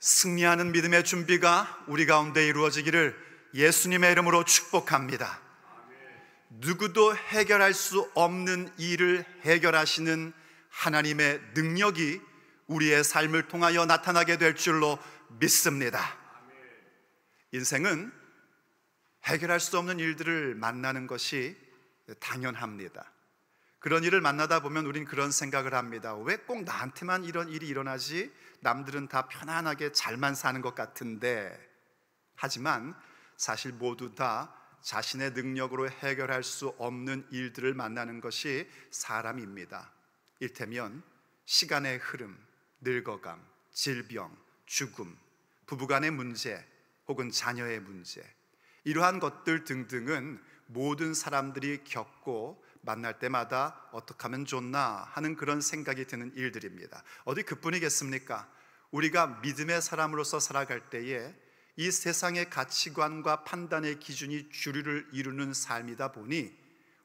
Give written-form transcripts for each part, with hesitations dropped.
승리하는 믿음의 준비가 우리 가운데 이루어지기를 예수님의 이름으로 축복합니다. 누구도 해결할 수 없는 일을 해결하시는 하나님의 능력이 우리의 삶을 통하여 나타나게 될 줄로 믿습니다. 인생은 해결할 수 없는 일들을 만나는 것이 당연합니다. 그런 일을 만나다 보면 우린 그런 생각을 합니다. 왜 꼭 나한테만 이런 일이 일어나지? 남들은 다 편안하게 잘만 사는 것 같은데. 하지만 사실 모두 다 자신의 능력으로 해결할 수 없는 일들을 만나는 것이 사람입니다. 이를테면 시간의 흐름, 늙어감, 질병, 죽음, 부부간의 문제 혹은 자녀의 문제, 이러한 것들 등등은 모든 사람들이 겪고 만날 때마다 어떻게 하면 좋나 하는 그런 생각이 드는 일들입니다. 어디 그뿐이겠습니까? 우리가 믿음의 사람으로서 살아갈 때에 이 세상의 가치관과 판단의 기준이 주류를 이루는 삶이다 보니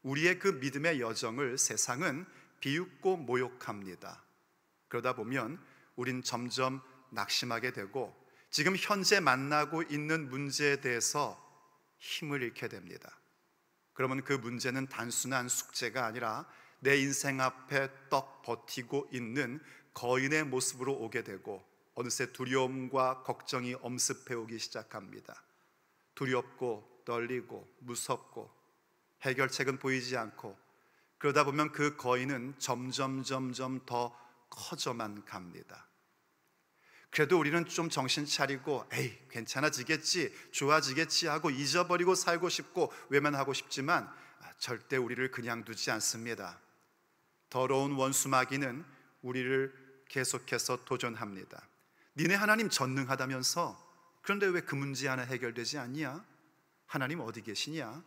우리의 그 믿음의 여정을 세상은 비웃고 모욕합니다. 그러다 보면 우린 점점 낙심하게 되고 지금 현재 만나고 있는 문제에 대해서 힘을 잃게 됩니다. 그러면 그 문제는 단순한 숙제가 아니라 내 인생 앞에 떡 버티고 있는 거인의 모습으로 오게 되고 어느새 두려움과 걱정이 엄습해오기 시작합니다. 두렵고 떨리고 무섭고 해결책은 보이지 않고 그러다 보면 그 거인은 점점 더 커져만 갑니다. 그래도 우리는 좀 정신 차리고 에이 괜찮아지겠지, 좋아지겠지 하고 잊어버리고 살고 싶고 외면하고 싶지만 절대 우리를 그냥 두지 않습니다. 더러운 원수 마귀는 우리를 계속해서 도전합니다. 니네 하나님 전능하다면서 그런데 왜 그 문제 하나 해결되지 않냐? 하나님 어디 계시냐?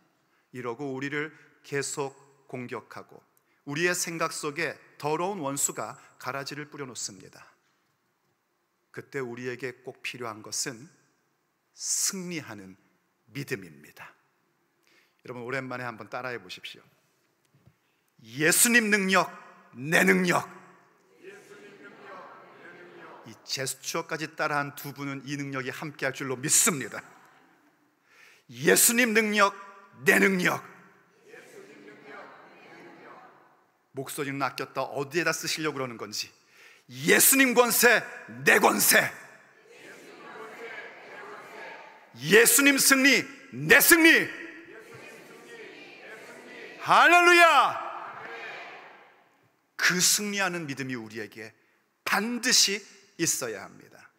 이러고 우리를 계속 공격하고 우리의 생각 속에 더러운 원수가 가라지를 뿌려놓습니다. 그때 우리에게 꼭 필요한 것은 승리하는 믿음입니다. 여러분 오랜만에 한번 따라해 보십시오. 예수님 능력, 내 능력. 이 제스처까지 따라한 두 분은 이 능력이 함께 할 줄로 믿습니다. 예수님 능력, 내 능력. 목소리는 아꼈다 어디에다 쓰시려고 그러는 건지. 예수님 권세, 내 권세. 예수님 승리, 내 승리. 할렐루야. 그 승리하는 믿음이 우리에게 반드시 있어야 합니다.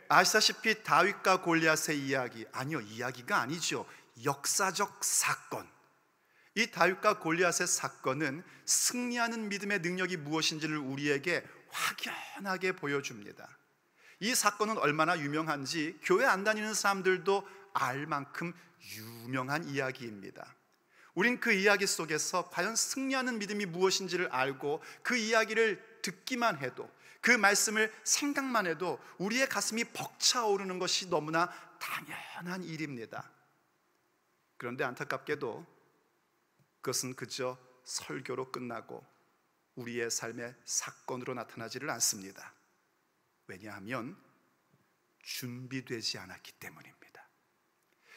아시다시피 다윗과 골리앗의 이야기, 아니요 이야기가 아니죠, 역사적 사건. 이 다윗과 골리앗의 사건은 승리하는 믿음의 능력이 무엇인지를 우리에게 확연하게 보여줍니다. 이 사건은 얼마나 유명한지 교회 안 다니는 사람들도 알 만큼 유명한 이야기입니다. 우린 그 이야기 속에서 과연 승리하는 믿음이 무엇인지를 알고 그 이야기를 듣기만 해도, 그 말씀을 생각만 해도 우리의 가슴이 벅차오르는 것이 너무나 당연한 일입니다. 그런데 안타깝게도 그것은 그저 설교로 끝나고 우리의 삶의 사건으로 나타나지를 않습니다. 왜냐하면 준비되지 않았기 때문입니다.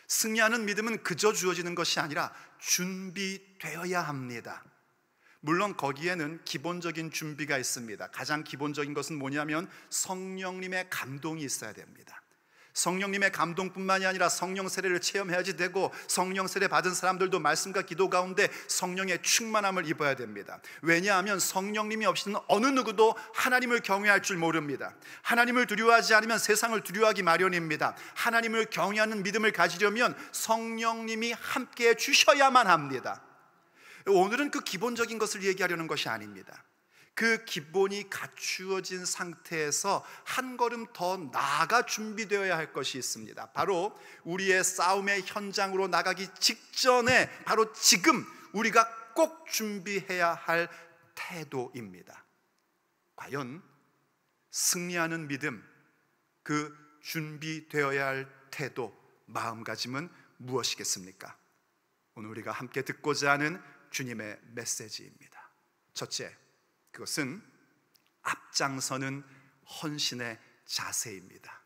승리하는 믿음은 그저 주어지는 것이 아니라 준비되어야 합니다. 물론 거기에는 기본적인 준비가 있습니다. 가장 기본적인 것은 뭐냐면 성령님의 감동이 있어야 됩니다. 성령님의 감동뿐만이 아니라 성령 세례를 체험해야지 되고, 성령 세례 받은 사람들도 말씀과 기도 가운데 성령의 충만함을 입어야 됩니다. 왜냐하면 성령님이 없이는 어느 누구도 하나님을 경외할 줄 모릅니다. 하나님을 두려워하지 않으면 세상을 두려워하기 마련입니다. 하나님을 경외하는 믿음을 가지려면 성령님이 함께해 주셔야만 합니다. 오늘은 그 기본적인 것을 얘기하려는 것이 아닙니다. 그 기본이 갖추어진 상태에서 한 걸음 더 나아가 준비되어야 할 것이 있습니다. 바로 우리의 싸움의 현장으로 나가기 직전에 바로 지금 우리가 꼭 준비해야 할 태도입니다. 과연 승리하는 믿음, 그 준비되어야 할 태도, 마음가짐은 무엇이겠습니까? 오늘 우리가 함께 듣고자 하는 주님의 메시지입니다. 첫째, 그것은 앞장서는 헌신의 자세입니다.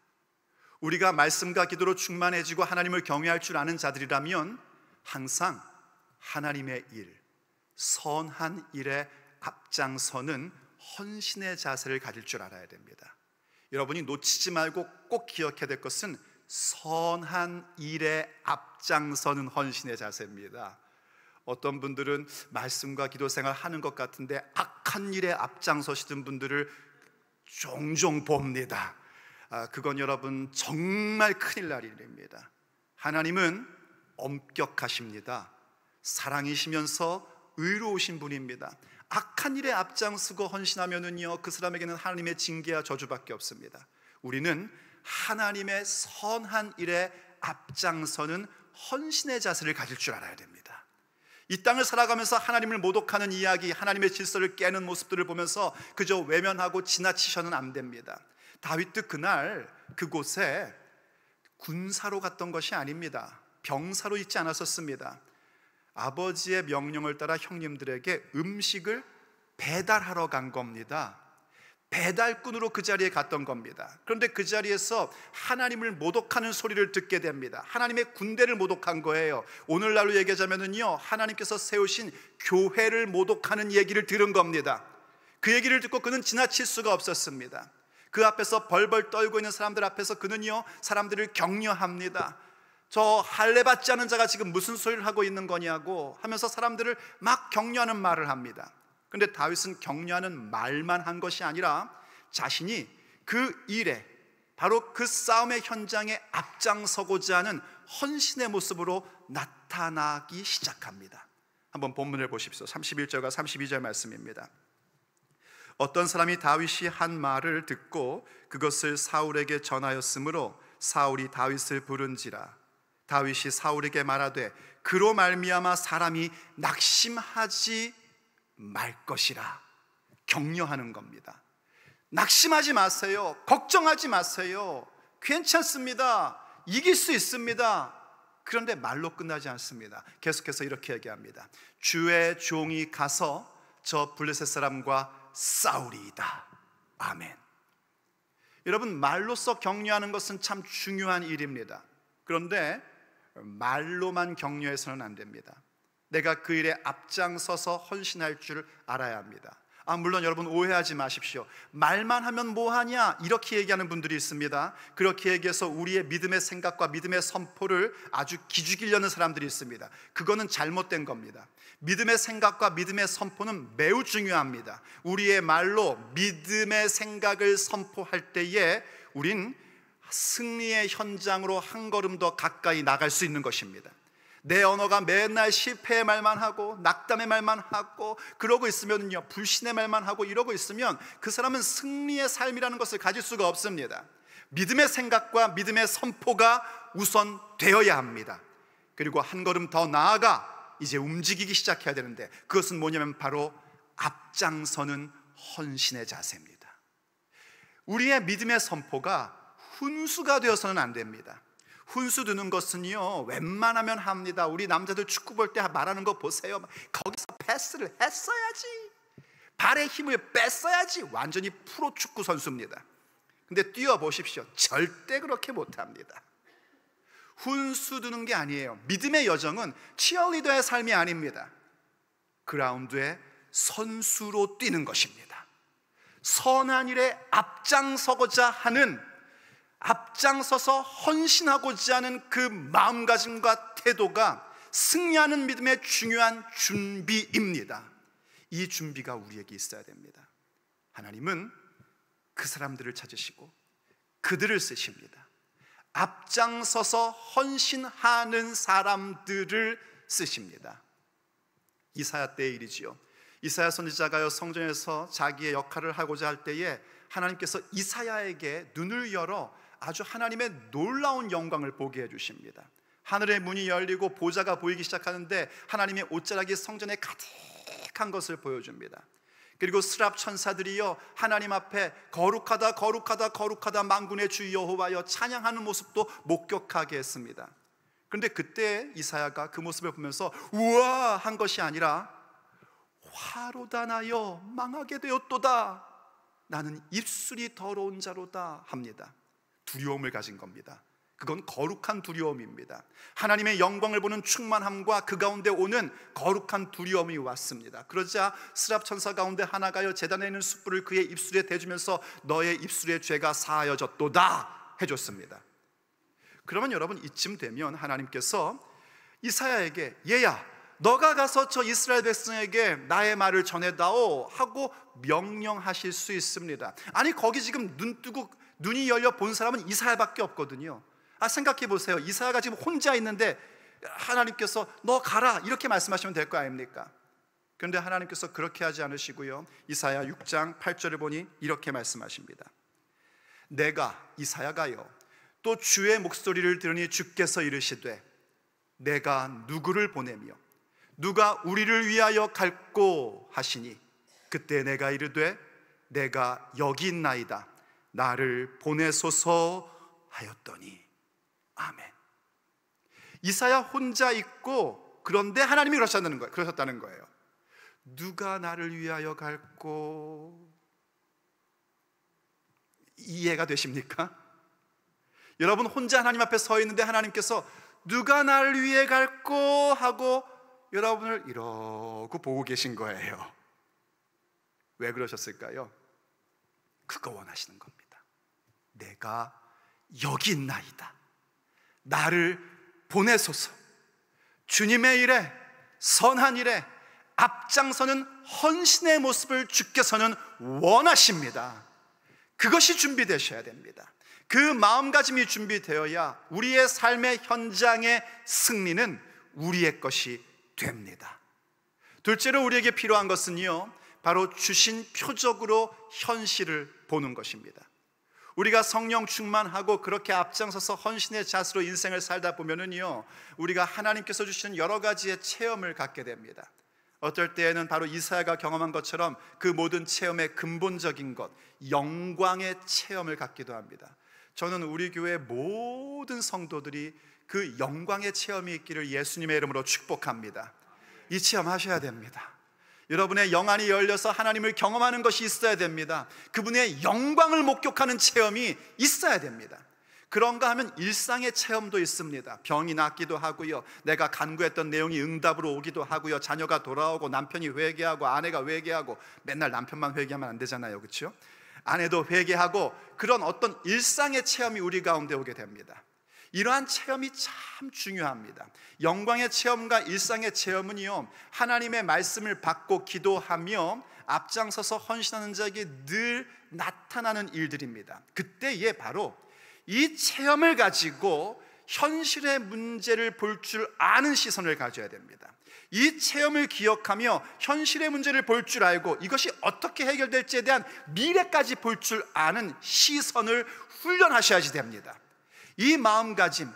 우리가 말씀과 기도로 충만해지고 하나님을 경외할 줄 아는 자들이라면 항상 하나님의 일, 선한 일에 앞장서는 헌신의 자세를 가질 줄 알아야 됩니다. 여러분이 놓치지 말고 꼭 기억해야 될 것은 선한 일에 앞장서는 헌신의 자세입니다. 어떤 분들은 말씀과 기도 생활 하는 것 같은데 악한 일에 앞장서시던 분들을 종종 봅니다. 그건 여러분 정말 큰일 날 일입니다. 하나님은 엄격하십니다. 사랑이시면서 의로우신 분입니다. 악한 일에 앞장서고 헌신하면은요, 그 사람에게는 하나님의 징계와 저주밖에 없습니다. 우리는 하나님의 선한 일에 앞장서는 헌신의 자세를 가질 줄 알아야 됩니다. 이 땅을 살아가면서 하나님을 모독하는 이야기, 하나님의 질서를 깨는 모습들을 보면서 그저 외면하고 지나치셔는 안 됩니다. 다윗도 그날 그곳에 군사로 갔던 것이 아닙니다. 병사로 있지 않았었습니다. 아버지의 명령을 따라 형님들에게 음식을 배달하러 간 겁니다. 배달꾼으로 그 자리에 갔던 겁니다. 그런데 그 자리에서 하나님을 모독하는 소리를 듣게 됩니다. 하나님의 군대를 모독한 거예요. 오늘날로 얘기하자면요, 하나님께서 세우신 교회를 모독하는 얘기를 들은 겁니다. 그 얘기를 듣고 그는 지나칠 수가 없었습니다. 그 앞에서 벌벌 떨고 있는 사람들 앞에서 그는요, 사람들을 격려합니다. 저 할례 받지 않은 자가 지금 무슨 소리를 하고 있는 거냐고 하면서 사람들을 막 격려하는 말을 합니다. 그런데 다윗은 격려하는 말만 한 것이 아니라 자신이 그 일에, 바로 그 싸움의 현장에 앞장서고자 하는 헌신의 모습으로 나타나기 시작합니다. 한번 본문을 보십시오. 31절과 32절 말씀입니다. 어떤 사람이 다윗이 한 말을 듣고 그것을 사울에게 전하였으므로 사울이 다윗을 부른지라. 다윗이 사울에게 말하되 그로 말미암아 사람이 낙심하지 말 것이라. 격려하는 겁니다. 낙심하지 마세요. 걱정하지 마세요. 괜찮습니다. 이길 수 있습니다. 그런데 말로 끝나지 않습니다. 계속해서 이렇게 얘기합니다. 주의 종이 가서 저 블레셋 사람과 싸우리이다. 아멘. 여러분, 말로써 격려하는 것은 참 중요한 일입니다. 그런데 말로만 격려해서는 안 됩니다. 내가 그 일에 앞장서서 헌신할 줄 알아야 합니다. 물론 여러분 오해하지 마십시오. 말만 하면 뭐하냐 이렇게 얘기하는 분들이 있습니다. 그렇게 얘기해서 우리의 믿음의 생각과 믿음의 선포를 아주 기죽이려는 사람들이 있습니다. 그거는 잘못된 겁니다. 믿음의 생각과 믿음의 선포는 매우 중요합니다. 우리의 말로 믿음의 생각을 선포할 때에 우린 승리의 현장으로 한 걸음 더 가까이 나갈 수 있는 것입니다. 내 언어가 맨날 실패의 말만 하고 낙담의 말만 하고 그러고 있으면요, 불신의 말만 하고 이러고 있으면 그 사람은 승리의 삶이라는 것을 가질 수가 없습니다. 믿음의 생각과 믿음의 선포가 우선 되어야 합니다. 그리고 한 걸음 더 나아가 이제 움직이기 시작해야 되는데 그것은 뭐냐면 바로 앞장서는 헌신의 자세입니다. 우리의 믿음의 선포가 훈수가 되어서는 안 됩니다. 훈수 두는 것은요, 웬만하면 합니다. 우리 남자들 축구 볼 때 말하는 거 보세요. 거기서 패스를 했어야지, 발의 힘을 뺐어야지. 완전히 프로 축구 선수입니다. 근데 뛰어보십시오. 절대 그렇게 못합니다. 훈수 두는 게 아니에요. 믿음의 여정은 치어리더의 삶이 아닙니다. 그라운드에 선수로 뛰는 것입니다. 선한 일에 앞장서고자 하는, 앞장서서 헌신하고자 하는 그 마음가짐과 태도가 승리하는 믿음의 중요한 준비입니다. 이 준비가 우리에게 있어야 됩니다. 하나님은 그 사람들을 찾으시고 그들을 쓰십니다. 앞장서서 헌신하는 사람들을 쓰십니다. 이사야 때의 일이지요. 이사야 선지자가요, 성전에서 자기의 역할을 하고자 할 때에 하나님께서 이사야에게 눈을 열어 아주 하나님의 놀라운 영광을 보게 해주십니다. 하늘의 문이 열리고 보좌가 보이기 시작하는데 하나님의 옷자락이 성전에 가득한 것을 보여줍니다. 그리고 스랍 천사들이요, 하나님 앞에 거룩하다 거룩하다 거룩하다 만군의 주 여호와여 찬양하는 모습도 목격하게 했습니다. 그런데 그때 이사야가 그 모습을 보면서 우와 한 것이 아니라 화로다 나여 망하게 되었도다. 나는 입술이 더러운 자로다 합니다. 두려움을 가진 겁니다. 그건 거룩한 두려움입니다. 하나님의 영광을 보는 충만함과 그 가운데 오는 거룩한 두려움이 왔습니다. 그러자 스랍 천사 가운데 하나가요 제단에 있는 숯불을 그의 입술에 대주면서 너의 입술의 죄가 사하여졌도다 해줬습니다. 그러면 여러분, 이쯤 되면 하나님께서 이사야에게 얘야, 너가 가서 저 이스라엘 백성에게 나의 말을 전해다오 하고 명령하실 수 있습니다. 아니, 거기 지금 눈이 열려 본 사람은 이사야밖에 없거든요. 생각해 보세요. 이사야가 지금 혼자 있는데 하나님께서 너 가라 이렇게 말씀하시면 될 거 아닙니까? 그런데 하나님께서 그렇게 하지 않으시고요, 이사야 6장 8절을 보니 이렇게 말씀하십니다. 내가 이사야가요 또 주의 목소리를 들으니 주께서 이르시되 내가 누구를 보내며 누가 우리를 위하여 갈꼬 하시니 그때 내가 이르되 내가 여기 있나이다 나를 보내소서 하였더니. 아멘. 이사야 혼자 있고, 그런데 하나님이 그러셨다는 거예요. 누가 나를 위하여 갈꼬? 이해가 되십니까? 여러분, 혼자 하나님 앞에 서 있는데 하나님께서 누가 나를 위해 갈꼬 하고 여러분을 이러고 보고 계신 거예요. 왜 그러셨을까요? 그거 원하시는 겁니다. 내가 여기 있나이다 나를 보내소서. 주님의 일에, 선한 일에 앞장서는 헌신의 모습을 주께서는 원하십니다. 그것이 준비되셔야 됩니다. 그 마음가짐이 준비되어야 우리의 삶의 현장의 승리는 우리의 것이 됩니다. 둘째로 우리에게 필요한 것은요, 바로 주신 표적으로 현실을 보는 것입니다. 우리가 성령 충만하고 그렇게 앞장서서 헌신의 자세로 인생을 살다 보면은요, 우리가 하나님께서 주시는 여러 가지의 체험을 갖게 됩니다. 어떨 때에는 바로 이사야가 경험한 것처럼 그 모든 체험의 근본적인 것, 영광의 체험을 갖기도 합니다. 저는 우리 교회 모든 성도들이 그 영광의 체험이 있기를 예수님의 이름으로 축복합니다. 이 체험 하셔야 됩니다. 여러분의 영안이 열려서 하나님을 경험하는 것이 있어야 됩니다. 그분의 영광을 목격하는 체험이 있어야 됩니다. 그런가 하면 일상의 체험도 있습니다. 병이 낫기도 하고요, 내가 간구했던 내용이 응답으로 오기도 하고요, 자녀가 돌아오고 남편이 회개하고 아내가 회개하고, 맨날 남편만 회개하면 안 되잖아요, 그렇죠? 아내도 회개하고, 그런 어떤 일상의 체험이 우리 가운데 오게 됩니다. 이러한 체험이 참 중요합니다. 영광의 체험과 일상의 체험은요, 하나님의 말씀을 받고 기도하며 앞장서서 헌신하는 자에게 늘 나타나는 일들입니다. 그때에 바로 이 체험을 가지고 현실의 문제를 볼 줄 아는 시선을 가져야 됩니다. 이 체험을 기억하며 현실의 문제를 볼 줄 알고 이것이 어떻게 해결될지에 대한 미래까지 볼 줄 아는 시선을 훈련하셔야지 됩니다. 이 마음가짐,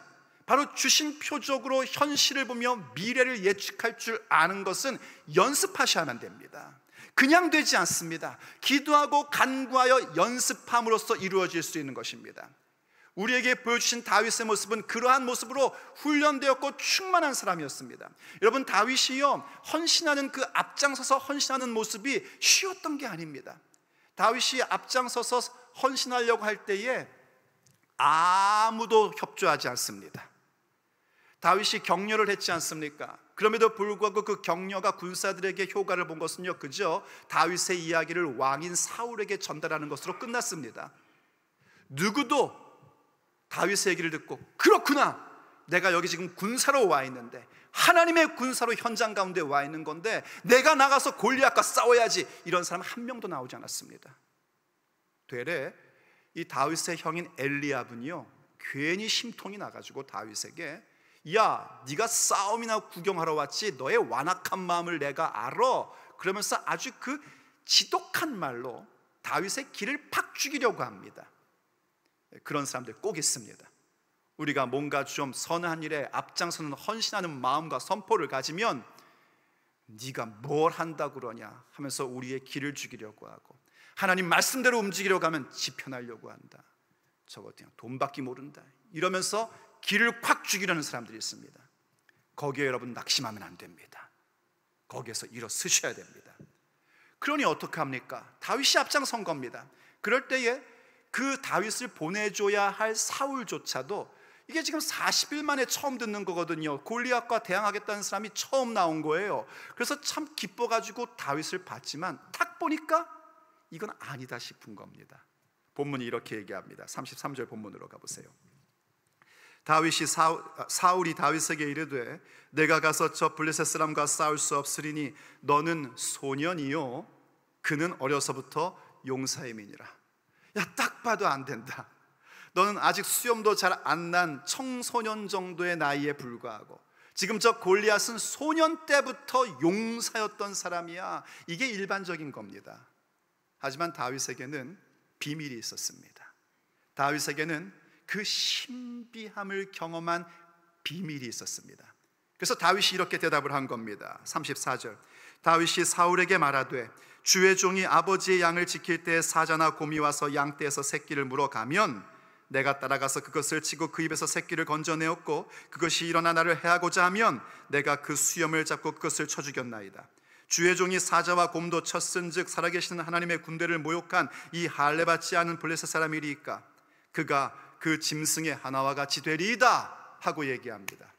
바로 주신 표적으로 현실을 보며 미래를 예측할 줄 아는 것은 연습하셔야만 됩니다. 그냥 되지 않습니다. 기도하고 간구하여 연습함으로써 이루어질 수 있는 것입니다. 우리에게 보여주신 다윗의 모습은 그러한 모습으로 훈련되었고 충만한 사람이었습니다. 여러분, 다윗이요, 헌신하는 그 앞장서서 헌신하는 모습이 쉬웠던 게 아닙니다. 다윗이 앞장서서 헌신하려고 할 때에 아무도 협조하지 않습니다. 다윗이 격려를 했지 않습니까? 그럼에도 불구하고 그 격려가 군사들에게 효과를 본 것은요, 그저 다윗의 이야기를 왕인 사울에게 전달하는 것으로 끝났습니다. 누구도 다윗의 얘기를 듣고, 그렇구나, 내가 여기 지금 군사로 와 있는데, 하나님의 군사로 현장 가운데 와 있는 건데 내가 나가서 골리앗과 싸워야지, 이런 사람 한 명도 나오지 않았습니다. 되레 이 다윗의 형인 엘리압은요, 괜히 심통이 나가지고 다윗에게, 야, 네가 싸움이나 구경하러 왔지 너의 완악한 마음을 내가 알아, 그러면서 아주 그 지독한 말로 다윗의 기를 팍 죽이려고 합니다. 그런 사람들 꼭 있습니다. 우리가 뭔가 좀 선한 일에 앞장서는 헌신하는 마음과 선포를 가지면 네가 뭘 한다 그러냐 하면서 우리의 기를 죽이려고 하고, 하나님 말씀대로 움직이려고 하면 지편하려고 한다, 저거 그냥 돈 받기 모른다, 이러면서 기를 콱 죽이려는 사람들이 있습니다. 거기에 여러분 낙심하면 안 됩니다. 거기에서 일어서셔야 됩니다. 그러니 어떡합니까? 다윗이 앞장선 겁니다. 그럴 때에 그 다윗을 보내줘야 할 사울조차도, 이게 지금 40일 만에 처음 듣는 거거든요. 골리앗과 대항하겠다는 사람이 처음 나온 거예요. 그래서 참 기뻐가지고 다윗을 봤지만 딱 보니까 이건 아니다 싶은 겁니다. 본문이 이렇게 얘기합니다. 33절 본문으로 가보세요. 사울이 다윗에게 이르되 내가 가서 저 블레셋 사람과 싸울 수 없으리니 너는 소년이요 그는 어려서부터 용사임이니라. 야, 딱 봐도 안 된다. 너는 아직 수염도 잘 안 난 청소년 정도의 나이에 불과하고 지금 저 골리앗은 소년 때부터 용사였던 사람이야. 이게 일반적인 겁니다. 하지만 다윗에게는 비밀이 있었습니다. 다윗에게는 그 신비함을 경험한 비밀이 있었습니다. 그래서 다윗이 이렇게 대답을 한 겁니다. 34절 다윗이 사울에게 말하되 주의 종이 아버지의 양을 지킬 때 사자나 곰이 와서 양떼에서 새끼를 물어가면 내가 따라가서 그것을 치고 그 입에서 새끼를 건져내었고 그것이 일어나 나를 해하고자 하면 내가 그 수염을 잡고 그것을 쳐 죽였나이다. 주의 종이 사자와 곰도 쳤은즉 살아계시는 하나님의 군대를 모욕한 이 할례받지 않은 블레셋 사람이리이까 그가 그 짐승의 하나와 같이 되리이다 하고 얘기합니다.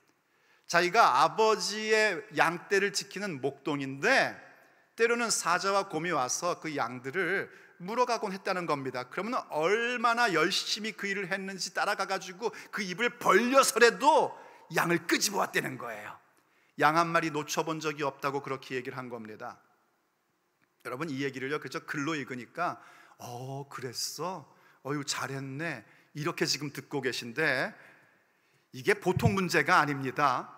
자기가 아버지의 양떼를 지키는 목동인데 때로는 사자와 곰이 와서 그 양들을 물어가곤 했다는 겁니다. 그러면 얼마나 열심히 그 일을 했는지 따라가가지고 그 입을 벌려서라도 양을 끄집어 왔다는 거예요. 양 한 마리 놓쳐본 적이 없다고 그렇게 얘기를 한 겁니다. 여러분 이 얘기를요, 그저 글로 읽으니까 그랬어? 어휴 잘했네 이렇게 지금 듣고 계신데 이게 보통 문제가 아닙니다.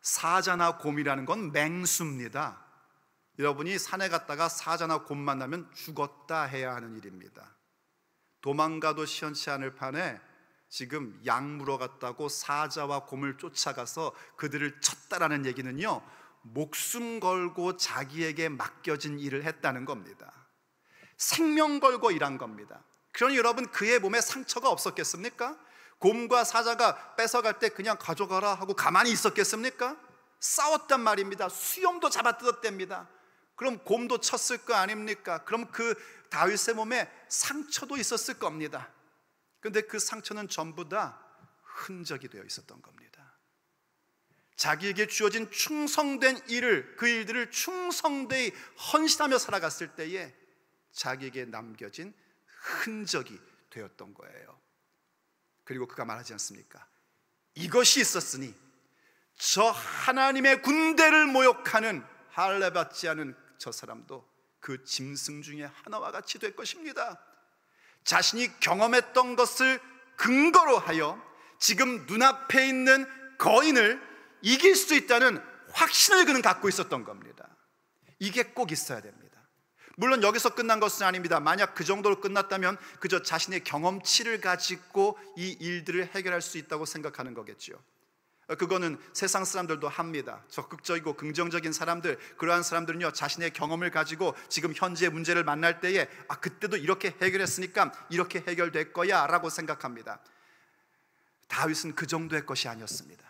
사자나 곰이라는 건 맹수입니다. 여러분이 산에 갔다가 사자나 곰 만나면 죽었다 해야 하는 일입니다. 도망가도 시원치 않을 판에 지금 양 물어갔다고 사자와 곰을 쫓아가서 그들을 쳤다라는 얘기는요, 목숨 걸고 자기에게 맡겨진 일을 했다는 겁니다. 생명 걸고 일한 겁니다. 그러니 여러분 그의 몸에 상처가 없었겠습니까? 곰과 사자가 뺏어갈 때 그냥 가져가라 하고 가만히 있었겠습니까? 싸웠단 말입니다. 수염도 잡아뜯었답니다. 그럼 곰도 쳤을 거 아닙니까? 그럼 그 다윗의 몸에 상처도 있었을 겁니다. 그런데 그 상처는 전부 다 흔적이 되어 있었던 겁니다. 자기에게 주어진 충성된 일을, 그 일들을 충성되이 헌신하며 살아갔을 때에 자기에게 남겨진 흔적이 되었던 거예요. 그리고 그가 말하지 않습니까? 이것이 있었으니 저 하나님의 군대를 모욕하는 할례받지 않은 저 사람도 그 짐승 중에 하나와 같이 될 것입니다. 자신이 경험했던 것을 근거로 하여 지금 눈앞에 있는 거인을 이길 수 있다는 확신을 그는 갖고 있었던 겁니다. 이게 꼭 있어야 됩니다. 물론 여기서 끝난 것은 아닙니다. 만약 그 정도로 끝났다면 그저 자신의 경험치를 가지고 이 일들을 해결할 수 있다고 생각하는 거겠죠. 그거는 세상 사람들도 합니다. 적극적이고 긍정적인 사람들, 그러한 사람들은요, 자신의 경험을 가지고 지금 현재 문제를 만날 때에 그때도 이렇게 해결했으니까 이렇게 해결될 거야 라고 생각합니다. 다윗은 그 정도의 것이 아니었습니다.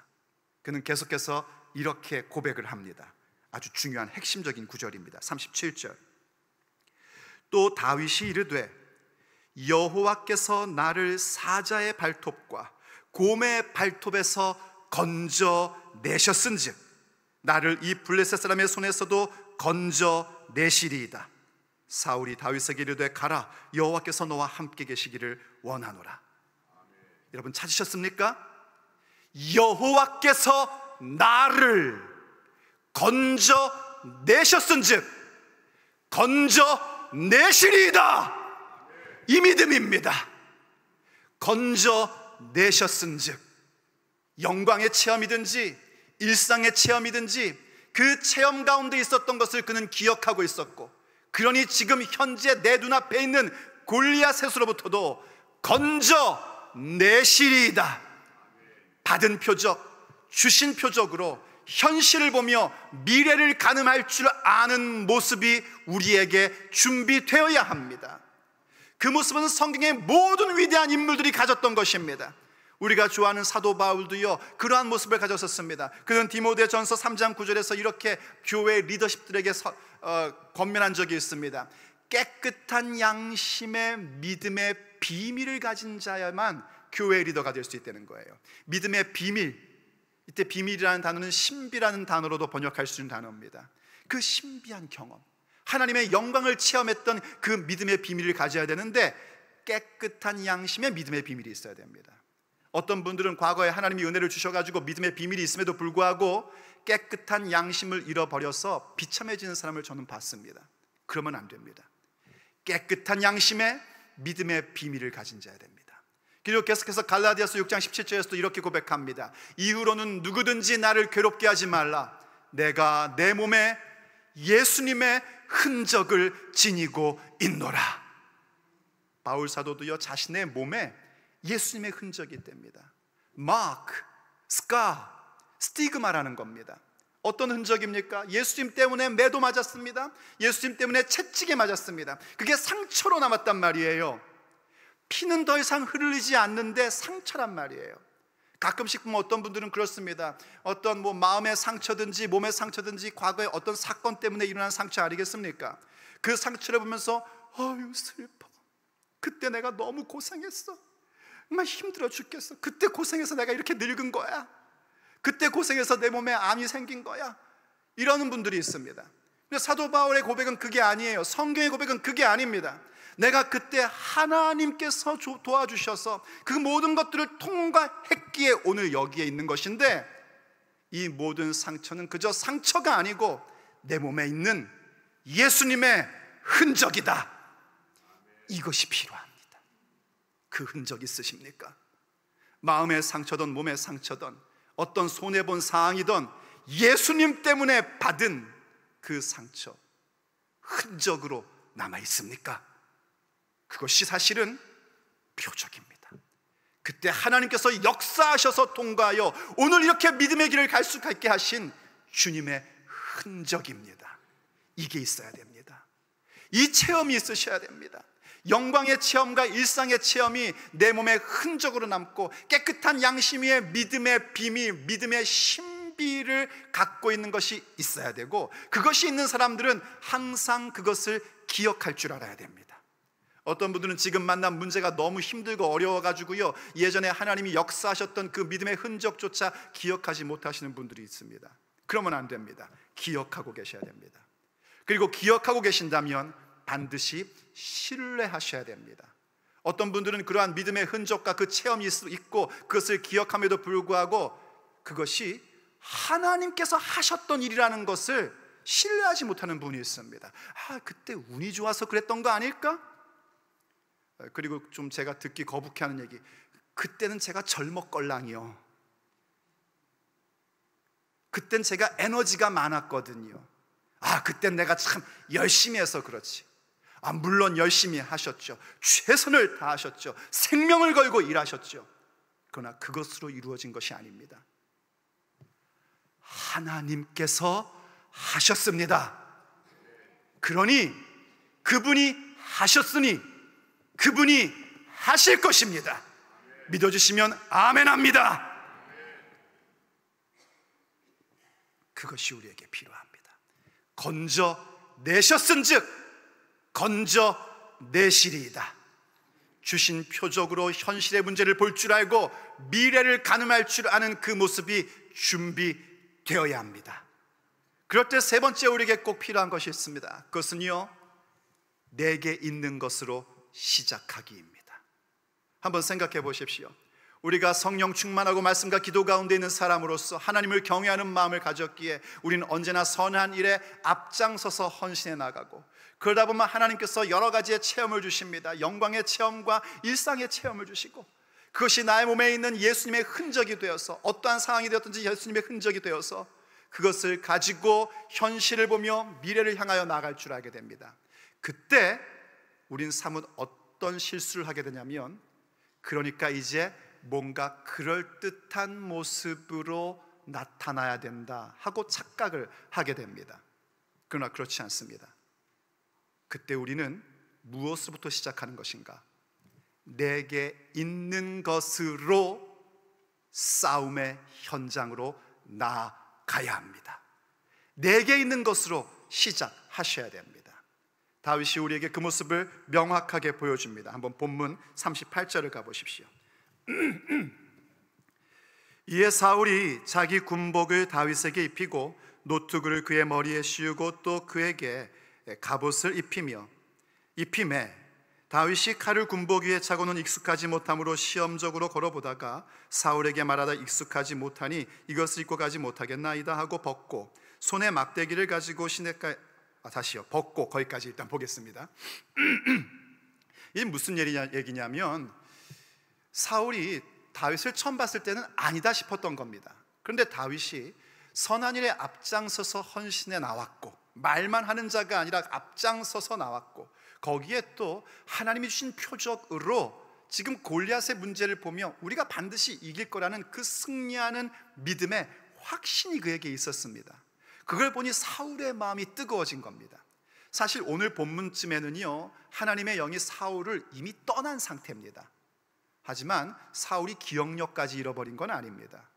그는 계속해서 이렇게 고백을 합니다. 아주 중요한 핵심적인 구절입니다. 37절 또 다윗이 이르되 여호와께서 나를 사자의 발톱과 곰의 발톱에서 건져내셨은즉 나를 이 블레셋 사람의 손에서도 건져내시리이다. 사울이 다윗에게 이르되 가라, 여호와께서 너와 함께 계시기를 원하노라. 여러분 찾으셨습니까? 여호와께서 나를 건져내셨은즉 건져내시리이다. 이 믿음입니다. 건져내셨은즉 영광의 체험이든지 일상의 체험이든지 그 체험 가운데 있었던 것을 그는 기억하고 있었고, 그러니 지금 현재 내 눈앞에 있는 골리앗 셋으로부터도 건져내시리이다. 받은 표적, 주신 표적으로 현실을 보며 미래를 가늠할 줄 아는 모습이 우리에게 준비되어야 합니다. 그 모습은 성경의 모든 위대한 인물들이 가졌던 것입니다. 우리가 좋아하는 사도 바울도요 그러한 모습을 가졌었습니다. 그는 디모데전서 3장 9절에서 이렇게 교회 리더십들에게 권면한 적이 있습니다. 깨끗한 양심의 믿음의 비밀을 가진 자야만 교회 리더가 될 수 있다는 거예요. 믿음의 비밀, 이때 비밀이라는 단어는 신비라는 단어로도 번역할 수 있는 단어입니다. 그 신비한 경험, 하나님의 영광을 체험했던 그 믿음의 비밀을 가져야 되는데 깨끗한 양심의 믿음의 비밀이 있어야 됩니다. 어떤 분들은 과거에 하나님이 은혜를 주셔가지고 믿음의 비밀이 있음에도 불구하고 깨끗한 양심을 잃어버려서 비참해지는 사람을 저는 봤습니다. 그러면 안 됩니다. 깨끗한 양심의 믿음의 비밀을 가진 자야 됩니다. 그리고 계속해서 갈라디아서 6장 17절에서도 이렇게 고백합니다. 이후로는 누구든지 나를 괴롭게 하지 말라. 내가 내 몸에 예수님의 흔적을 지니고 있노라. 바울 사도도요 자신의 몸에 예수님의 흔적이 있답니다. 마크, 스카, 스티그마라는 겁니다. 어떤 흔적입니까? 예수님 때문에 매도 맞았습니다. 예수님 때문에 채찍에 맞았습니다. 그게 상처로 남았단 말이에요. 피는 더 이상 흐르지 않는데 상처란 말이에요. 가끔씩 보면 어떤 분들은 그렇습니다. 어떤 마음의 상처든지 몸의 상처든지 과거에 어떤 사건 때문에 일어난 상처 아니겠습니까? 그 상처를 보면서 어휴 슬퍼, 그때 내가 너무 고생했어, 정말 힘들어 죽겠어, 그때 고생해서 내가 이렇게 늙은 거야, 그때 고생해서 내 몸에 암이 생긴 거야, 이러는 분들이 있습니다. 근데 사도 바울의 고백은 그게 아니에요. 성경의 고백은 그게 아닙니다. 내가 그때 하나님께서 도와주셔서 그 모든 것들을 통과했기에 오늘 여기에 있는 것인데, 이 모든 상처는 그저 상처가 아니고 내 몸에 있는 예수님의 흔적이다. 이것이 필요합니다. 그 흔적 있으십니까? 마음의 상처든 몸의 상처든 어떤 손해본 상황이든 예수님 때문에 받은 그 상처 흔적으로 남아 있습니까? 그것이 사실은 표적입니다. 그때 하나님께서 역사하셔서 통과하여 오늘 이렇게 믿음의 길을 갈 수 있게 하신 주님의 흔적입니다. 이게 있어야 됩니다. 이 체험이 있으셔야 됩니다. 영광의 체험과 일상의 체험이 내 몸에 흔적으로 남고 깨끗한 양심 위에 믿음의 비밀, 믿음의 신비를 갖고 있는 것이 있어야 되고, 그것이 있는 사람들은 항상 그것을 기억할 줄 알아야 됩니다. 어떤 분들은 지금 만난 문제가 너무 힘들고 어려워가지고요 예전에 하나님이 역사하셨던 그 믿음의 흔적조차 기억하지 못하시는 분들이 있습니다. 그러면 안 됩니다. 기억하고 계셔야 됩니다. 그리고 기억하고 계신다면 반드시 신뢰하셔야 됩니다. 어떤 분들은 그러한 믿음의 흔적과 그 체험이 있고 그것을 기억함에도 불구하고 그것이 하나님께서 하셨던 일이라는 것을 신뢰하지 못하는 분이 있습니다. 그때 운이 좋아서 그랬던 거 아닐까? 그리고 좀 제가 듣기 거북해하는 얘기, 그때는 제가 젊었걸랑이요, 그땐 제가 에너지가 많았거든요, 그땐 내가 참 열심히 해서 그렇지. 물론 열심히 하셨죠. 최선을 다하셨죠. 생명을 걸고 일하셨죠. 그러나 그것으로 이루어진 것이 아닙니다. 하나님께서 하셨습니다. 그러니 그분이 하셨으니 그분이 하실 것입니다. 믿어주시면 아멘합니다. 그것이 우리에게 필요합니다. 건져내셨은즉 건져내시리이다. 주신 표적으로 현실의 문제를 볼 줄 알고 미래를 가늠할 줄 아는 그 모습이 준비되어야 합니다. 그럴 때 세 번째 우리에게 꼭 필요한 것이 있습니다. 그것은요, 내게 있는 것으로 시작하기입니다. 한번 생각해 보십시오. 우리가 성령 충만하고 말씀과 기도 가운데 있는 사람으로서 하나님을 경외하는 마음을 가졌기에 우리는 언제나 선한 일에 앞장서서 헌신해 나가고, 그러다 보면 하나님께서 여러 가지의 체험을 주십니다. 영광의 체험과 일상의 체험을 주시고, 그것이 나의 몸에 있는 예수님의 흔적이 되어서, 어떠한 상황이 되었든지 예수님의 흔적이 되어서 그것을 가지고 현실을 보며 미래를 향하여 나갈 줄 알게 됩니다. 그때 우린 사뭇 어떤 실수를 하게 되냐면, 그러니까 이제 뭔가 그럴듯한 모습으로 나타나야 된다 하고 착각을 하게 됩니다. 그러나 그렇지 않습니다. 그때 우리는 무엇으로부터 시작하는 것인가? 내게 있는 것으로 싸움의 현장으로 나아가야 합니다. 내게 있는 것으로 시작하셔야 됩니다. 다윗이 우리에게 그 모습을 명확하게 보여줍니다. 한번 본문 38절을 가보십시오. 이에 사울이 자기 군복을 다윗에게 입히고 노투구를 그의 머리에 씌우고 또 그에게 갑옷을 입히매 다윗이 칼을 군복 위에 차고는 익숙하지 못함으로 시험적으로 걸어보다가 사울에게 말하다 익숙하지 못하니 이것을 입고 가지 못하겠나이다 하고 벗고 손에 막대기를 가지고 시냇가에 벗고 거기까지 일단 보겠습니다. 이게 무슨 얘기냐면 사울이 다윗을 처음 봤을 때는 아니다 싶었던 겁니다. 그런데 다윗이 선한 일에 앞장서서 헌신해 나왔고 말만 하는 자가 아니라 앞장서서 나왔고 거기에 또 하나님이 주신 표적으로 지금 골리앗의 문제를 보며 우리가 반드시 이길 거라는 그 승리하는 믿음의 확신이 그에게 있었습니다. 그걸 보니 사울의 마음이 뜨거워진 겁니다. 사실 오늘 본문쯤에는요 하나님의 영이 사울을 이미 떠난 상태입니다. 하지만 사울이 기억력까지 잃어버린 건 아닙니다.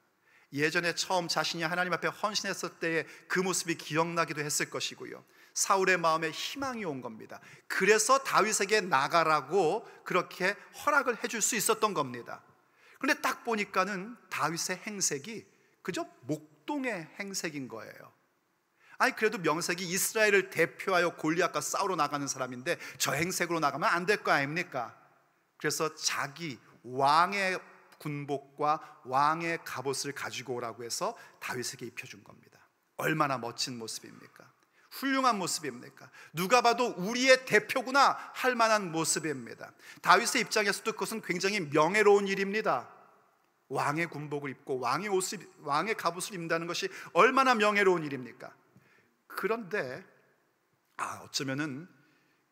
예전에 처음 자신이 하나님 앞에 헌신했을 때의 그 모습이 기억나기도 했을 것이고요, 사울의 마음에 희망이 온 겁니다. 그래서 다윗에게 나가라고 그렇게 허락을 해줄 수 있었던 겁니다. 그런데 딱 보니까는 다윗의 행색이 그저 목동의 행색인 거예요. 아니 그래도 명색이 이스라엘을 대표하여 골리앗과 싸우러 나가는 사람인데 저 행색으로 나가면 안 될 거 아닙니까? 그래서 자기 왕의 군복과 왕의 갑옷을 가지고 오라고 해서 다윗에게 입혀준 겁니다. 얼마나 멋진 모습입니까? 훌륭한 모습입니까? 누가 봐도 우리의 대표구나 할 만한 모습입니다. 다윗의 입장에서도 그것은 굉장히 명예로운 일입니다. 왕의 군복을 입고 왕의 갑옷을 입는다는 것이 얼마나 명예로운 일입니까? 그런데 어쩌면은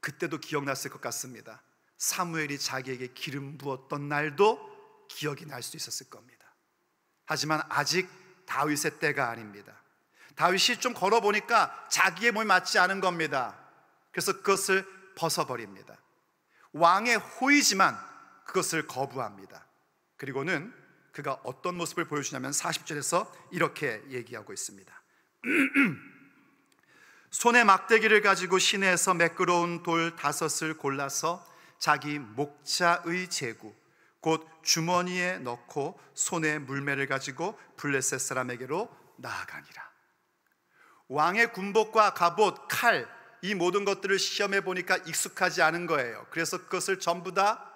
그때도 기억났을 것 같습니다. 사무엘이 자기에게 기름 부었던 날도 기억이 날 수 있었을 겁니다. 하지만 아직 다윗의 때가 아닙니다. 다윗이 좀 걸어보니까 자기의 몸에 맞지 않은 겁니다. 그래서 그것을 벗어버립니다. 왕의 호의지만 그것을 거부합니다. 그리고는 그가 어떤 모습을 보여주냐면 40절에서 이렇게 얘기하고 있습니다. 손에 막대기를 가지고 시내에서 매끄러운 돌 5을 골라서 자기 목자의 제구 곧 주머니에 넣고 손에 물매를 가지고 블레셋 사람에게로 나아가니라. 왕의 군복과 갑옷, 칼, 이 모든 것들을 시험해 보니까 익숙하지 않은 거예요. 그래서 그것을 전부 다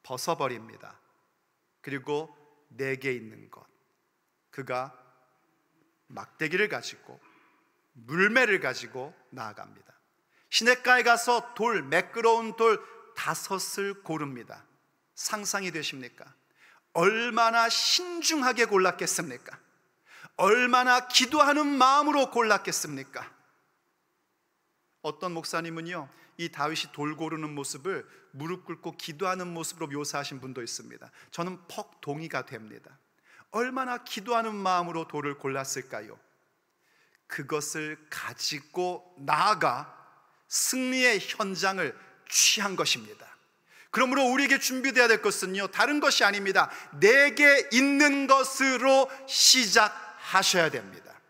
벗어버립니다. 그리고 내게 있는 것, 그가 막대기를 가지고 물매를 가지고 나아갑니다. 시냇가에 가서 매끄러운 돌 5을 고릅니다. 상상이 되십니까? 얼마나 신중하게 골랐겠습니까? 얼마나 기도하는 마음으로 골랐겠습니까? 어떤 목사님은요, 이 다윗이 돌 고르는 모습을 무릎 꿇고 기도하는 모습으로 묘사하신 분도 있습니다. 저는 퍽 동의가 됩니다. 얼마나 기도하는 마음으로 돌을 골랐을까요? 그것을 가지고 나아가 승리의 현장을 취한 것입니다. 그러므로 우리에게 준비되어야 될 것은요, 다른 것이 아닙니다. 내게 있는 것으로 시작하셔야 됩니다.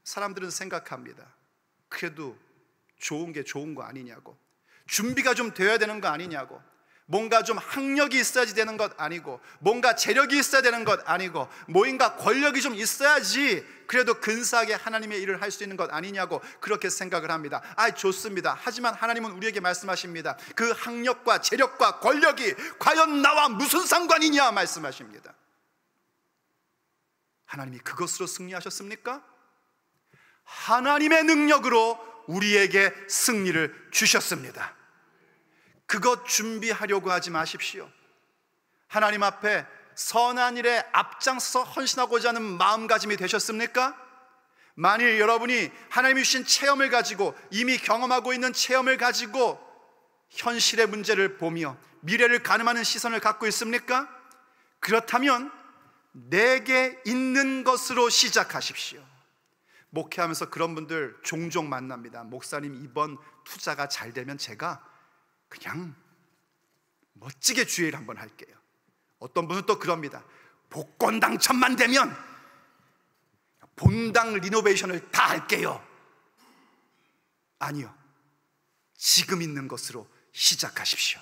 사람들은 생각합니다. 그래도 좋은 게 좋은 거 아니냐고, 준비가 좀 되어야 되는 거 아니냐고, 뭔가 좀 학력이 있어야지 되는 것 아니고, 뭔가 재력이 있어야 되는 것 아니고, 뭔가 권력이 좀 있어야지 그래도 근사하게 하나님의 일을 할 수 있는 것 아니냐고 그렇게 생각을 합니다. 좋습니다. 하지만 하나님은 우리에게 말씀하십니다. 그 학력과 재력과 권력이 과연 나와 무슨 상관이냐 말씀하십니다. 하나님이 그것으로 승리하셨습니까? 하나님의 능력으로 우리에게 승리를 주셨습니다. 그것 준비하려고 하지 마십시오. 하나님 앞에 선한 일에 앞장서서 헌신하고자 하는 마음가짐이 되셨습니까? 만일 여러분이 하나님이 주신 체험을 가지고, 이미 경험하고 있는 체험을 가지고 현실의 문제를 보며 미래를 가늠하는 시선을 갖고 있습니까? 그렇다면 내게 있는 것으로 시작하십시오. 목회하면서 그런 분들 종종 만납니다. 목사님, 이번 투자가 잘 되면 제가 그냥 멋지게 주일 한번 할게요. 어떤 분은 또 그럽니다. 복권 당첨만 되면 본당 리노베이션을 다 할게요. 아니요, 지금 있는 것으로 시작하십시오.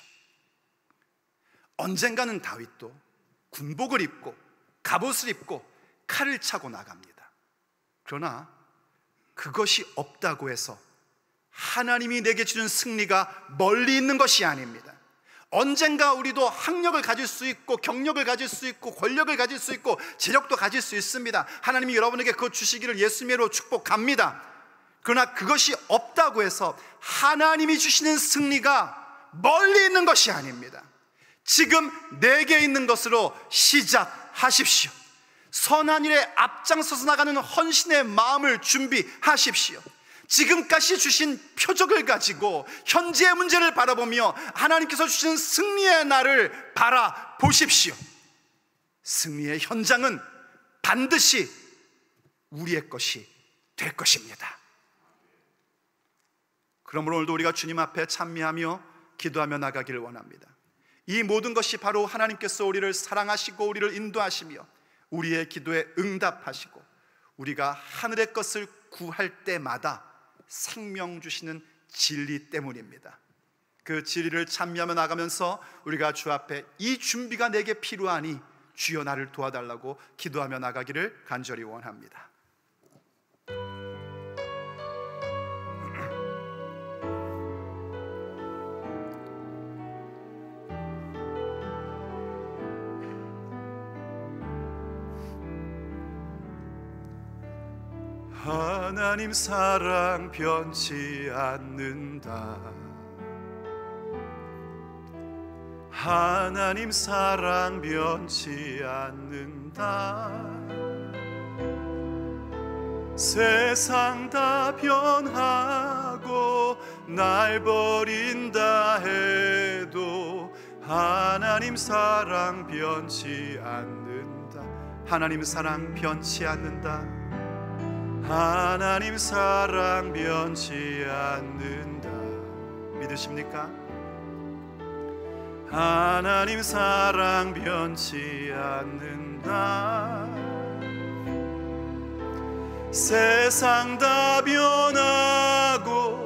언젠가는 다윗도 군복을 입고 갑옷을 입고 칼을 차고 나갑니다. 그러나 그것이 없다고 해서 하나님이 내게 주는 승리가 멀리 있는 것이 아닙니다. 언젠가 우리도 학력을 가질 수 있고 경력을 가질 수 있고 권력을 가질 수 있고 재력도 가질 수 있습니다. 하나님이 여러분에게 그것 주시기를 예수님으로 축복합니다. 그러나 그것이 없다고 해서 하나님이 주시는 승리가 멀리 있는 것이 아닙니다. 지금 내게 있는 것으로 시작하십시오. 선한 일에 앞장서서 나가는 헌신의 마음을 준비하십시오. 지금까지 주신 표적을 가지고 현재의 문제를 바라보며 하나님께서 주시는 승리의 날을 바라보십시오. 승리의 현장은 반드시 우리의 것이 될 것입니다. 그러므로 오늘도 우리가 주님 앞에 찬미하며 기도하며 나가기를 원합니다. 이 모든 것이 바로 하나님께서 우리를 사랑하시고 우리를 인도하시며 우리의 기도에 응답하시고 우리가 하늘의 것을 구할 때마다 생명 주시는 진리 때문입니다. 그 진리를 찬미하며 나가면서 우리가 주 앞에 이 준비가 내게 필요하니 주여 나를 도와달라고 기도하며 나가기를 간절히 원합니다. 하나님 사랑 변치 않는다. 하나님 사랑 변치 않는다. 세상 다 변하고 날 버린다 해도 하나님 사랑 변치 않는다. 하나님 사랑 변치 않는다. 하나님 사랑 변치 않는다. 믿으십니까? 하나님 사랑 변치 않는다. 세상 다 변하고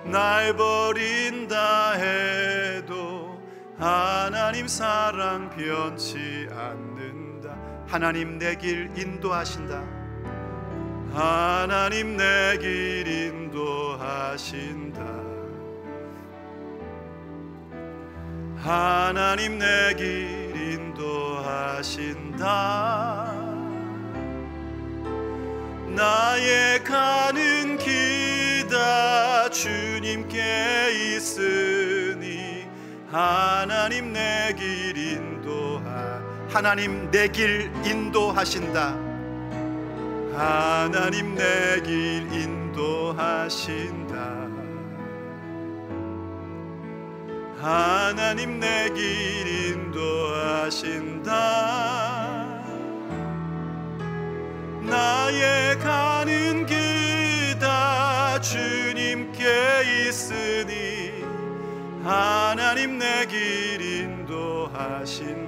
날 버린다 해도 하나님 사랑 변치 않는다. 하나님 내 길 인도하신다. 하나님 내 길 인도하신다. 하나님 내 길 인도하신다. 나의 가는 길 다 주님께 있으니 하나님 내 길 하나님 내 길 인도하신다. 하나님 내 길 인도하신다. 하나님 내 길 인도하신다. 나의 가는 길 다 주님께 있으니 하나님 내 길 인도하신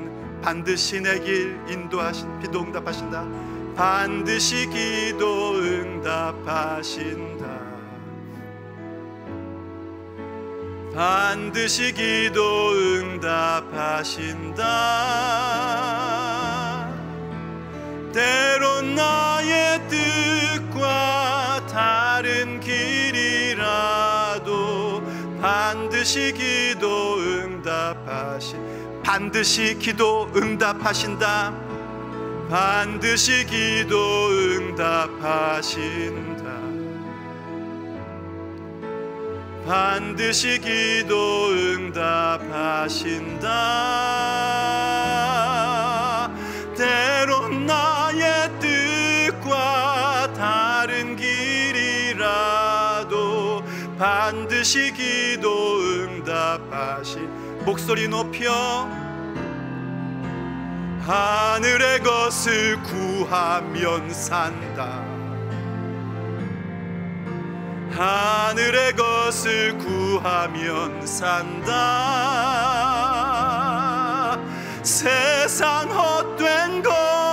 반드시 내 길 인도하신 기도 응답하신다. 반드시 기도 응답하신다. 반드시 기도 응답하신다. 때론 나의 뜻과 다른 길이라도 반드시 기도 반드시 기도 응답하신다. 반드시 기도 응답하신다. 반드시 기도 응답하신다. 때론 나의 뜻과 다른 길이라도 반드시 기도 목소리 높여 하늘의 것을 구하면 산다. 하늘의 것을 구하면 산다. 세상 헛된 것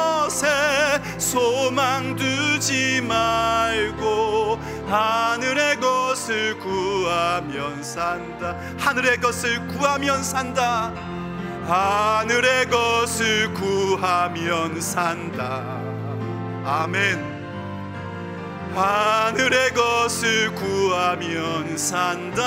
소망 두지 말고 하늘의 것을 구하면 산다. 하늘의 것을 구하면 산다. 하늘의 것을 구하면 산다. 아멘. 하늘의 것을 구하면 산다.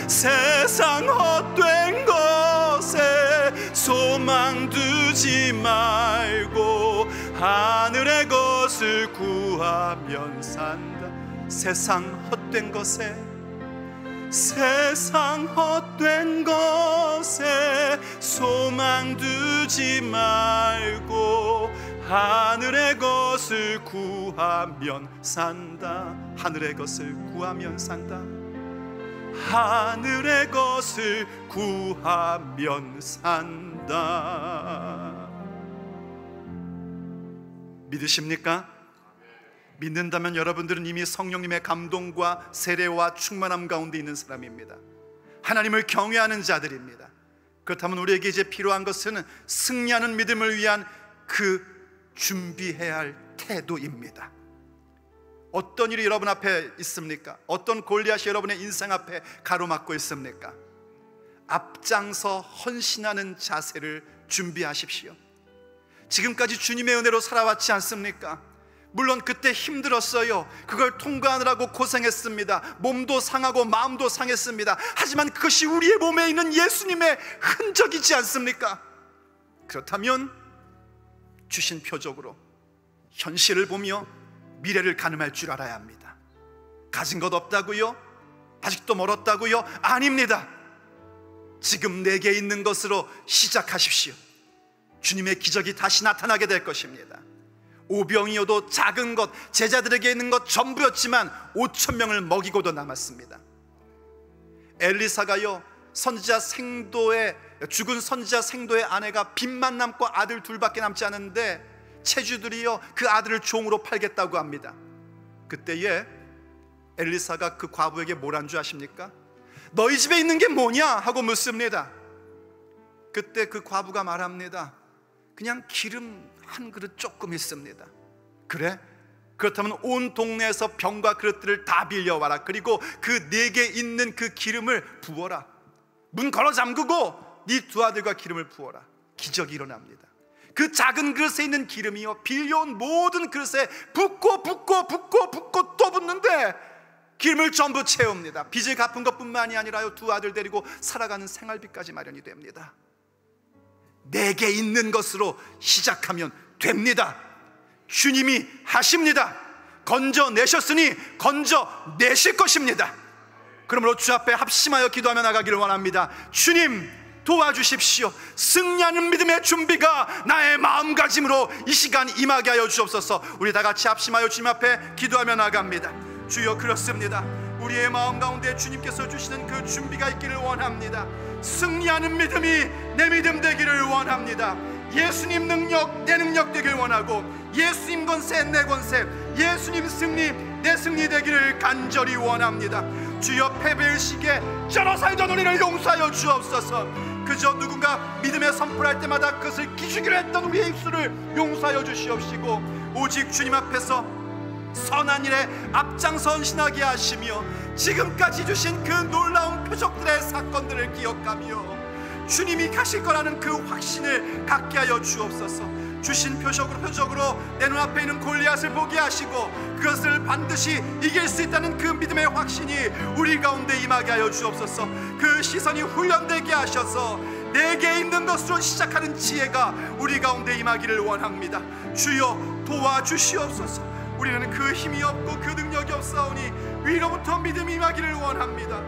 세상 헛된 것에 소망 두지 말고 하늘의 것을 구하면 산다. 세상 헛된 것에, 세상 헛된 것에 소망 두지 말고 하늘의 것을 구하면 산다. 하늘의 것을 구하면 산다. 하늘의 것을 구하면 산다. 믿으십니까? 믿는다면 여러분들은 이미 성령님의 감동과 세례와 충만함 가운데 있는 사람입니다. 하나님을 경외하는 자들입니다. 그렇다면 우리에게 이제 필요한 것은 승리하는 믿음을 위한 그 준비해야 할 태도입니다. 어떤 일이 여러분 앞에 있습니까? 어떤 골리앗이 여러분의 인생 앞에 가로막고 있습니까? 앞장서 헌신하는 자세를 준비하십시오. 지금까지 주님의 은혜로 살아왔지 않습니까? 물론 그때 힘들었어요. 그걸 통과하느라고 고생했습니다. 몸도 상하고 마음도 상했습니다. 하지만 그것이 우리의 몸에 있는 예수님의 흔적이지 않습니까? 그렇다면 주신 표적으로 현실을 보며 미래를 가늠할 줄 알아야 합니다. 가진 것 없다고요? 아직도 멀었다고요? 아닙니다. 지금 내게 있는 것으로 시작하십시오. 주님의 기적이 다시 나타나게 될 것입니다. 오병이어도 작은 것, 제자들에게 있는 것 전부였지만 5,000명을 먹이고도 남았습니다. 엘리사가요, 선지자 생도의 죽은 선지자 생도의 아내가 빚만 남고 아들 둘밖에 남지 않은데 체주들이요 그 아들을 종으로 팔겠다고 합니다. 그때에 엘리사가 그 과부에게 뭐란 줄 아십니까? 너희 집에 있는 게 뭐냐? 하고 묻습니다. 그때 그 과부가 말합니다. 그냥 기름 한 그릇 조금 있습니다. 그래? 그렇다면 온 동네에서 병과 그릇들을 다 빌려와라. 그리고 그 내게 있는 그 기름을 부어라. 문 걸어 잠그고 네 두 아들과 기름을 부어라. 기적이 일어납니다. 그 작은 그릇에 있는 기름이요 빌려온 모든 그릇에 붓고 또 붓는데 기름을 전부 채웁니다. 빚을 갚은 것뿐만이 아니라요 두 아들 데리고 살아가는 생활비까지 마련이 됩니다. 내게 있는 것으로 시작하면 됩니다. 주님이 하십니다. 건져내셨으니 건져내실 것입니다. 그러므로 주 앞에 합심하여 기도하며 나가기를 원합니다. 주님 도와주십시오. 승리하는 믿음의 준비가 나의 마음가짐으로 이 시간 임하게 하여 주옵소서. 우리 다 같이 합심하여 주님 앞에 기도하며 나갑니다. 주여, 그렇습니다. 우리의 마음 가운데 주님께서 주시는 그 준비가 있기를 원합니다. 승리하는 믿음이 내 믿음 되기를 원합니다. 예수님 능력 내 능력 되길 원하고, 예수님 권세 내 권세, 예수님 승리 내 승리 되기를 간절히 원합니다. 주여, 패배의식에 쩔어살던 우리를 용서하여 주옵소서. 그저 누군가 믿음의 선포할 때마다 그것을 기죽이려 했던 우리의 입술을 용서하여 주시옵시고, 오직 주님 앞에서 선한 일에 앞장서 헌신하게 하시며 지금까지 주신 그 놀라운 표적들의 사건들을 기억하며 주님이 가실 거라는 그 확신을 갖게 하여 주옵소서. 주신 표적으로 내 눈앞에 있는 골리앗을 보게 하시고 그것을 반드시 이길 수 있다는 그 믿음의 확신이 우리 가운데 임하게 하여 주옵소서. 그 시선이 훈련되게 하셔서 내게 있는 것으로 시작하는 지혜가 우리 가운데 임하기를 원합니다. 주여, 도와주시옵소서. 우리는 그 힘이 없고 그 능력이 없사오니 위로부터 믿음이 임하기를 원합니다.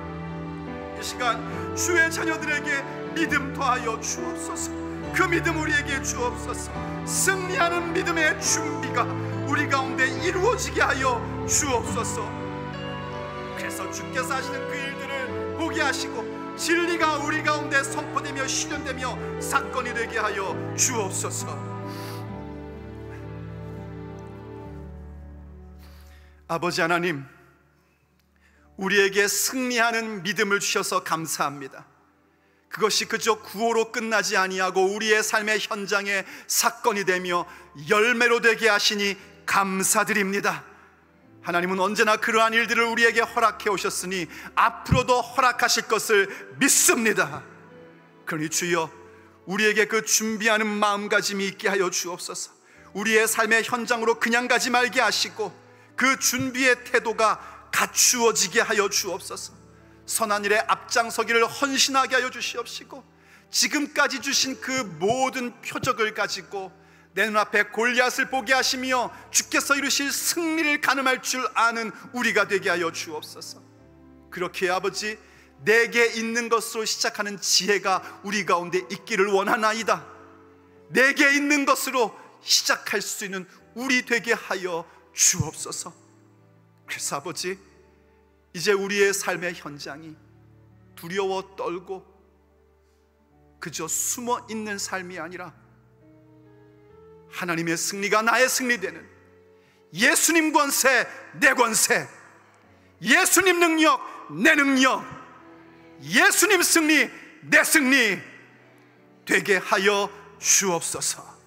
이 시간 주의 자녀들에게 믿음 더하여 주옵소서. 그 믿음 우리에게 주옵소서. 승리하는 믿음의 준비가 우리 가운데 이루어지게 하여 주옵소서. 그래서 주께서 하시는 그 일들을 보게 하시고 진리가 우리 가운데 선포되며 실현되며 사건이 되게 하여 주옵소서. 아버지 하나님, 우리에게 승리하는 믿음을 주셔서 감사합니다. 그것이 그저 구호로 끝나지 아니하고 우리의 삶의 현장에 사건이 되며 열매로 되게 하시니 감사드립니다. 하나님은 언제나 그러한 일들을 우리에게 허락해 오셨으니 앞으로도 허락하실 것을 믿습니다. 그러니 주여, 우리에게 그 준비하는 마음가짐이 있게 하여 주옵소서. 우리의 삶의 현장으로 그냥 가지 말게 하시고 그 준비의 태도가 갖추어지게 하여 주옵소서. 선한 일에 앞장서기를 헌신하게 하여 주시옵시고, 지금까지 주신 그 모든 표적을 가지고 내 눈앞에 골리앗을 보게 하시며 주께서 이루실 승리를 가늠할 줄 아는 우리가 되게 하여 주옵소서. 그렇게 아버지, 내게 있는 것으로 시작하는 지혜가 우리 가운데 있기를 원하나이다. 내게 있는 것으로 시작할 수 있는 우리 되게 하여 주옵소서. 그래서 아버지, 이제 우리의 삶의 현장이 두려워 떨고 그저 숨어 있는 삶이 아니라 하나님의 승리가 나의 승리되는, 예수님 권세 내 권세, 예수님 능력 내 능력, 예수님 승리 내 승리 되게 하여 주옵소서.